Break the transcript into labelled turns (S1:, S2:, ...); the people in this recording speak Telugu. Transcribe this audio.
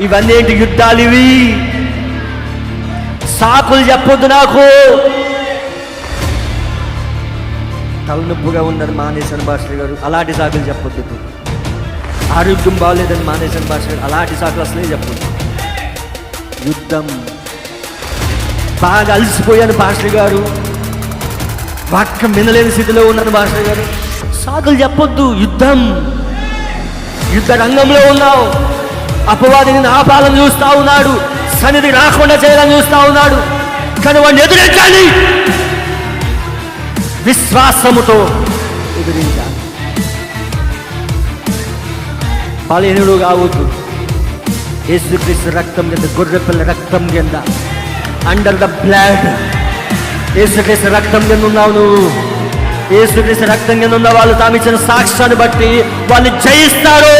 S1: ఇవన్నీ ఏంటి యుద్ధాలు ఇవి? సాకులు చెప్పొద్దు నాకు. తలనొప్పుగా ఉందని మానేశాను భాస్కర్ గారు, అలాంటి సాకులు చెప్పొద్దు. ఆరోగ్యం బాగలేదని మానేశాను భాస్కర్ గారు, అలాంటి సాకులు అసలే చెప్పొద్దు. యుద్ధం. బాగా అలసిపోయాను భాస్కర్ గారు, వాక్యం వినలేని స్థితిలో ఉన్నాను భాస్కర్ గారు, సాకులు చెప్పొద్దు. యుద్ధం. యుద్ధ రంగంలో ఉన్నావు. అపవాదిని ఆపాలని చూస్తా ఉన్నాడు, సన్నిధి రాకుండా చేయాలని చూస్తా ఉన్నాడు. కానీ వాడిని ఎదురించాలి, విశ్వాసముతో ఎదిరించాలి. బలహీనుడు కావద్దు. యేసుక్రీస్తు రక్తం కింద, గొర్రెపిల్ల రక్తం కింద, అండర్ ద బ్లడ్, యేసుక్రీస్తు రక్తం కింద ఉన్నావు నువ్వు. యేసుక్రీస్తు రక్తం కింద ఉన్న వాళ్ళు తాము ఇచ్చిన సాక్ష్యాన్ని బట్టి వాళ్ళు జయిస్తారు.